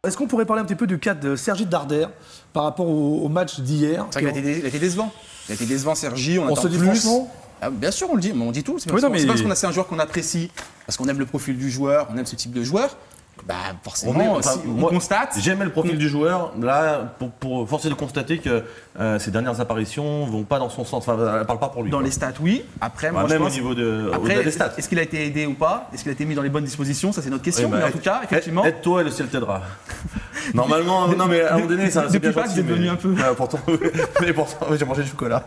est-ce qu'on pourrait parler un petit peu du cas de Sergi Darder par rapport au match d'hier? C'est vrai qu'il a été décevant. Il a été décevant, Sergi. On se dit plus. franchement. Ah, bien sûr, on le dit, mais on dit tout. C'est pas parce qu'on a un joueur qu'on apprécie, parce qu'on aime le profil du joueur, on aime ce type de joueur. Bah forcément, on constate. J'aime le profil du joueur. Là, pour forcer de constater que ses dernières apparitions vont pas dans son sens. Enfin, elle parle pas pour lui. Dans les stats, oui. Après, moi, même je pense, au niveau après, des stats. Est-ce qu'il a été aidé ou pas? Est-ce qu'il a été mis dans les bonnes dispositions? Ça, c'est notre question. Mais en tout cas, effectivement. Aide-toi et le ciel t'aidera. Normalement, non, mais à un moment donné, ça c'est bien gentil. C'est devenu un peu. Pourtant, j'ai mangé du chocolat.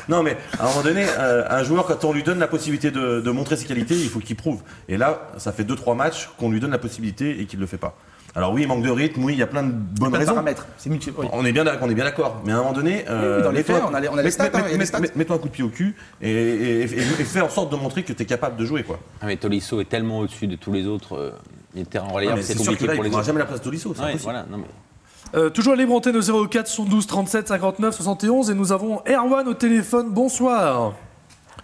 Non, mais à un moment donné, un joueur, quand on lui donne la possibilité de montrer ses qualités, il faut qu'il prouve. Et là, ça fait 2-3 matchs qu'on lui donne la possibilité et qu'il ne le fait pas. Alors oui, il manque de rythme, oui, il y a plein de bonnes raisons. C'est multiple. Oui. On est bien d'accord. Mais à un moment donné, dans les faits, on a les stats. Mets-toi un coup de pied au cul et fais en sorte de montrer que tu es capable de jouer, quoi. Ah, mais Tolisso est tellement au-dessus de tous les autres. Les terrains relayeurs, c'est compliqué pour les autres. Il n'aura jamais la place de Tolisso, c'est impossible. Voilà, non, mais... Toujours à libre antenne au 04 72 37 59 71 et nous avons Erwan au téléphone. Bonsoir.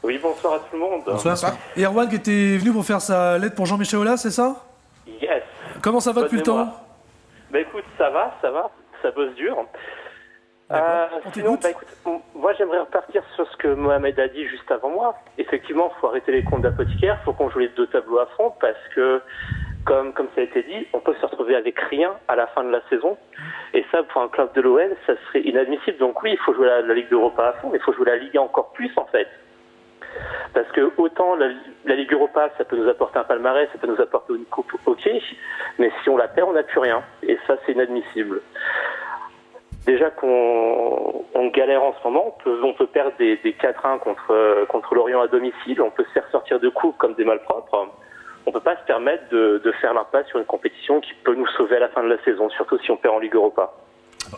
Oui, bonsoir à tout le monde. Bonsoir. Erwan qui était venu pour faire sa lettre pour Jean-Michel Aulas, c'est ça? Yes. Comment ça va depuis le temps? Bah écoute, ça va, ça bosse dur. Sinon, écoute, moi j'aimerais repartir sur ce que Mohamed a dit juste avant moi. Effectivement, il faut arrêter les comptes d'apothicaire, il faut qu'on joue les deux tableaux à fond parce que, comme ça a été dit, on peut se retrouver avec rien à la fin de la saison. Et ça, pour un club de l'OL, ça serait inadmissible. Donc oui, il faut jouer la Ligue d'Europa à fond, mais il faut jouer la Ligue encore plus en fait. Parce que autant la Ligue Europa, ça peut nous apporter un palmarès, ça peut nous apporter une coupe, ok, mais si on la perd, on n'a plus rien. Et ça, c'est inadmissible. Déjà qu'on galère en ce moment, on peut perdre des 4-1 contre Lorient à domicile, on peut se faire sortir de coupe comme des malpropres. On ne peut pas se permettre de faire l'impasse sur une compétition qui peut nous sauver à la fin de la saison, surtout si on perd en Ligue Europa.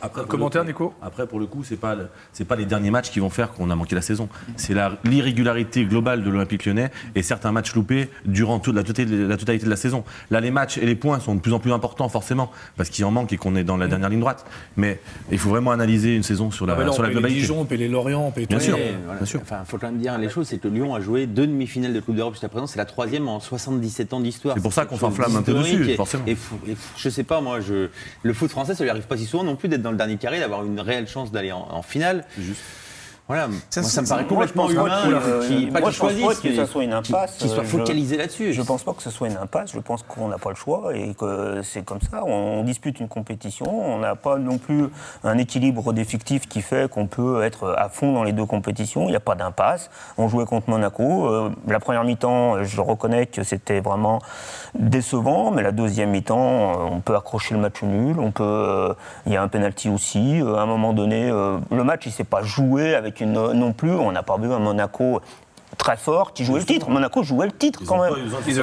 Après, commentaire, Nico. Après, pour le coup, c'est pas les derniers matchs qui vont faire qu'on a manqué la saison. C'est l'irrégularité globale de l'Olympique Lyonnais et certains matchs loupés durant toute la totalité de la saison. Là, les matchs et les points sont de plus en plus importants, forcément, parce qu'il en manque et qu'on est dans la dernière ligne droite. Mais il faut vraiment analyser une saison sur la globalité. Les Dijon, on paye les Lorient, on paye tout. Bien sûr. Enfin, il faut quand même dire les choses, c'est que Lyon a joué 2 demi-finales de Coupe d'Europe jusqu'à présent. C'est la 3e en 77 ans d'histoire. C'est pour ça qu'on s'enflamme un peu dessus, forcément. Et je sais pas, moi, le foot français, ça lui arrive pas si souvent non plus d'être dans le dernier carré, d'avoir une réelle chance d'aller en finale. Juste. Voilà, ça me paraît complètement humain que ça soit une impasse. Qui soit focalisé là-dessus. Je ne pense pas que ce soit une impasse, je pense qu'on n'a pas le choix et que c'est comme ça. On dispute une compétition, on n'a pas non plus un équilibre d'effectifs qui fait qu'on peut être à fond dans les deux compétitions. Il n'y a pas d'impasse. On jouait contre Monaco. La première mi-temps, je reconnais que c'était vraiment décevant, mais la deuxième mi-temps, on peut accrocher le match nul. Il y a un penalty aussi. À un moment donné, le match, il ne s'est pas joué avec non plus, on n'a pas vu un Monaco très fort qui jouait le titre. Monaco jouait le titre quand même. Ils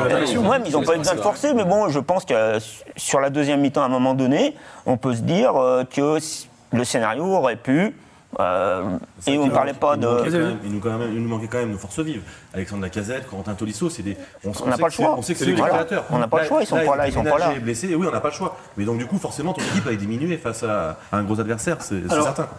n'ont pas eu besoin de forcer, mais bon, je pense que sur la deuxième mi-temps, à un moment donné, on peut se dire que le scénario aurait pu. Et on ne parlait pas de. Il nous manquait quand même de force vive. Alexandre Lacazette, Corentin Tolisso, c'est des. On n'a pas le choix. On sait que c'est des créateurs. On n'a pas le choix, ils sont pas là. Ils sont pas là. Blessés, oui, on n'a pas le choix. Mais donc, du coup, forcément, ton équipe va être diminuée face à un gros adversaire, c'est certain.